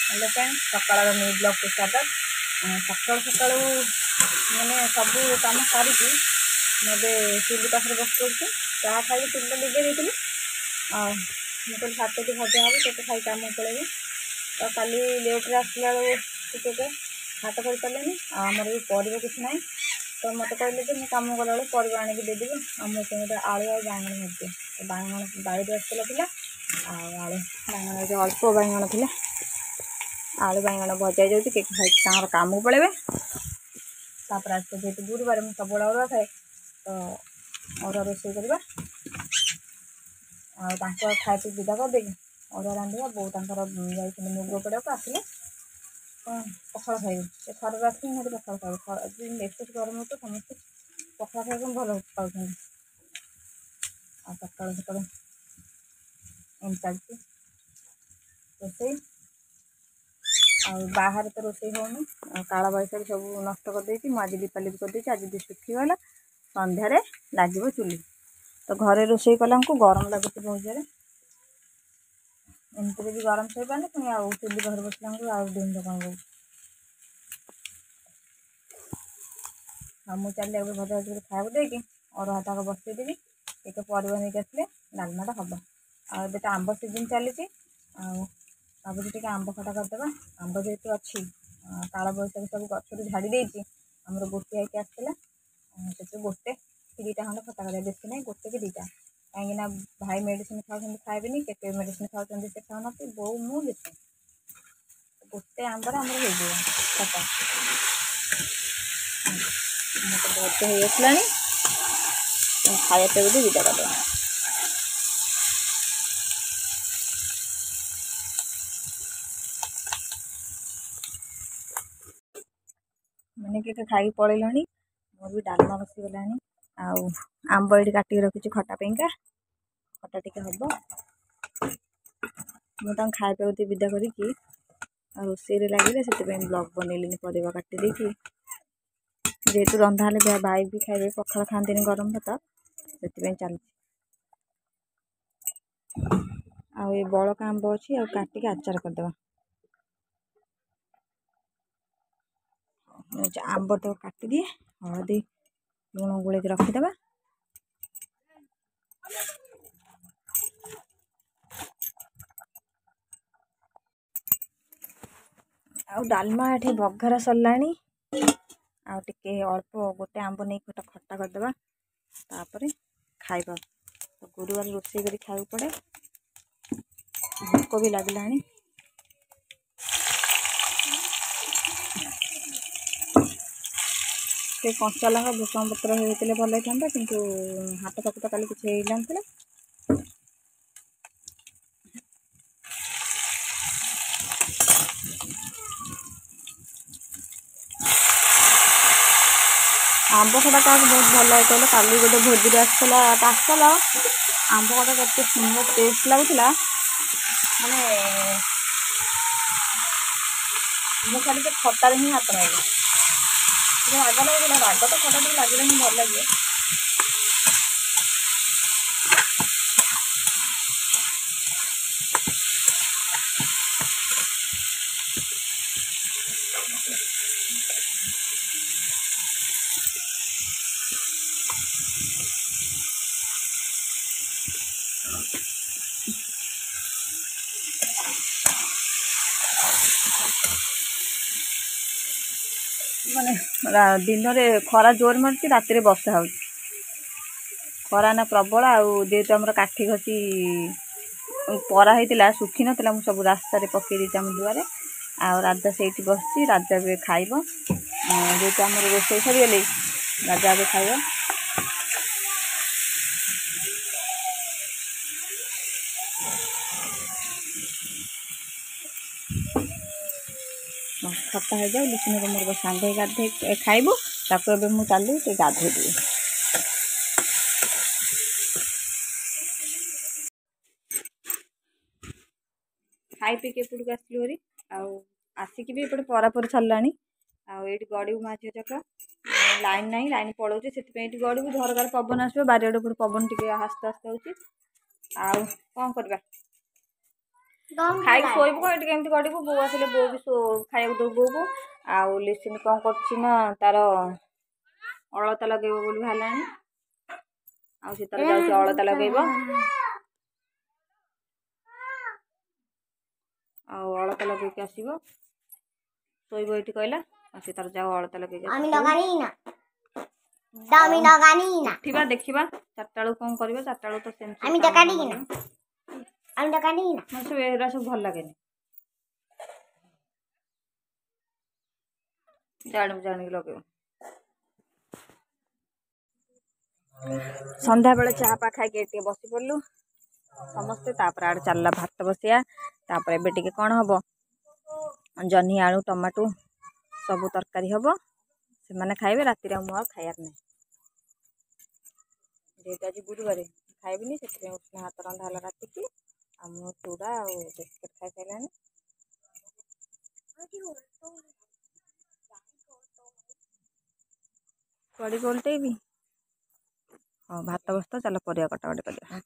Hello friends सकाळ new blog को स्वागत। सकाल सकाल मैंने सब कम कर चुली पाखे बस पड़ी चाह खाई चुली लिगे देती मुझे भात भजा हम तो खाई कम पड़े तो काली लेट्रे आसला बेलू भात कर पारे आमर भी परिवा किसी ना तो मत कहले कि मुझे कम कला परिवा आणिक देदेवी मुझे गोटे आलू आ बांगण भाजते तो बांगण बाड़ी आसला आलू बांगण अल्प बांगण थी आलू बांगण भजा जाऊँगी कि खाई कम पड़े तापर आज तो जेहतु गुरुवार मुझे सब अरुआ खाए तो अरुआ रोषे करवा खाए पी विदा करदे अरुआ रांधा बो जाइए मुग पड़ा को आसिले पखाड़ खाइबे खर आस पखाड़ खाइबे एत गरम तो समस्त पखाड़ खाइबा भल पाँच सका सका चलती रोषे बाहर तो रोषे होनी काला बैशाखी सब नष्ट करदे आज लिपालिप करदे आज भी शुखीगला संध्यार लगे चुली तो घरे रोषे कला गरम लगुच बहुत जोर एमती भी गरम शो पाने पुणी आउ चुली घर बसला आउ दिन कौन रोज मुझे चल भजा भजा खाया देकी और हाथ बसईदेवी एक परिवा नहीं आसले डालमाटा हम आबे तो आंब सीजन चली भावुँ टे आंब खटा करदे आंब जेहतु अच्छी काला बैशाखी सब गचर झाड़ी देती आमर गोटे आईके आसला से गोटे कि दुटा खंड खटा कर बेसी ना गोटे कि दुटा कहीं भाई मेडिसिन खाऊँ खाए के मेडिसिन खाऊँ से खाऊ ना बो मुझे गोटे आंबर आमर हो खटा मतलब गोटे हो आसला खाया पे विदा कर मैंने के खाई पलैल मोर भी डालमा बसीगला आंब ये काटिक रखी खटापा खटा टी हम मुझे खाया विदा करी रोषे लगे से ब्लॉग बनैली परिवा काटी देखी जेहेतु रंधा हेल्ले भाई भी खाए पखाड़ खाते गरम भात से चल ये बड़का आंब अच्छी काटिक आचार करदे आंब तो काटी दिए हलदी लुण गोल रखीदे डालमा ये बघार सरला टे अल्प गोटे आंब नहीं गोटे खट्टा करदे तापर खाइबा तो गुरुवार रोषे कर खाया पड़े भोक भी लगला कंचा लंका भूषण पत्र होते भल था कि हाथ पाख तो कल किसी ना आंब खटा क्या बहुत भल लगे कल गोटे भोजी आसला पार्सल आंब खटा के सुंदर टेस्ट लगुला माने मुझे खाली खटार ही हाथ मारे राग लगे राग तो खटा टे लगे ही भल लगे माने दिन में खरा जोर मार्च रात बर्षा हो खरा ना प्रबल जेहेतु आम काठी घसी परा होता सुखी नाला मुझे सब रास्ता पकई देती आम दुआरे राजा से बस राजा भी खाइब जेहेतु आम रोषे सरीगले राजा भी खाइब खटा हो जाए लिखने को मोर सांगे गाधे खाइबू ताको ए मुझे चलू टे गाधे दिए खाई पी के एपटू आसलू हरी आसिक भी एपटे परापर छाड़ा ये गड़ू माँ झील चक्र लाइन ना लाइन पलाऊे से गड़ू झरकार पवन आस बारियाड़ पवन टे आस्ते आस्ते हो कौन करवा ଖାଇକି ଶୋଇବୁ ଏଠି କେମିତି କରିବୁ। ବୋଉ ଆସିଲେ ବୋଉ ବି ଖାଇବାକୁ ଦବୁ ବୋଉକୁ। ଆଉ ଲିସିନି କ'ଣ କରୁଛି ନା ତାର ଅଳତା ଲଗେଇବ ବୋଲି ବାହାରିଲାଣି। ଆଉ ସେ ତାର ଯାଉଛି ଅଳତା ଲଗେଇବ। ଆଉ ଅଳତା ଲଗେଇକି ଆସିବ, ଶୋଇବ ଏଇଠି କହିଲା। ଆଉ ସେ ତାର ଯାଉ ଅଳତା ଲଗେଇକି ଉଠିବା ଦେଖିବା 4ଟା ବେଳକୁ କ'ଣ କରିବା। 4ଟା ବେଳକୁ ତ ସେମିତି ଏଗୁରା ସବୁ ଭଲ ଲାଗେନି। ଜାଣିକି ଲଗେଇବ। ସନ୍ଧ୍ୟାବେଳେ ଚାହା ପା ଖାଇକି ଟିକେ ବସି ପଡ଼ିଲୁ ସମସ୍ତେ। ତାପରେ ଆଡ଼େ ଚାଲିଲା ଭାତ ବସିଆ। ତାପରେ ଏବେ ଟିକେ କ'ଣ ହବ, ଜହ୍ନି ଆଳୁ ଟମାଟୋ ସବୁ ତରକାରୀ ହବ। ସେମାନେ ଖାଇବେ। ରାତିରେ ଆଉ ମୁଁ ଆଉ ଖାଇବାର ନାହିଁ। ଯେହେତୁ ଆଜି ଗୁରୁବାରେ ଖାଇବିନି, ସେଥିପାଇଁ ଉଷୁନା ଭାତ ରନ୍ଧା ହେଲା ରାତିକି। ଆଉ ମୁଁ ଚୁଡ଼ା ଆଉ ବିସ୍କୁଟ୍ ଖାଇସାରିଲାଣି। କଡ଼ି ଓଲଟେଇବି। ହଁ ଭାତ ବସିତ ଚାଲ ପରିବା କଟାକଟି କରିବା।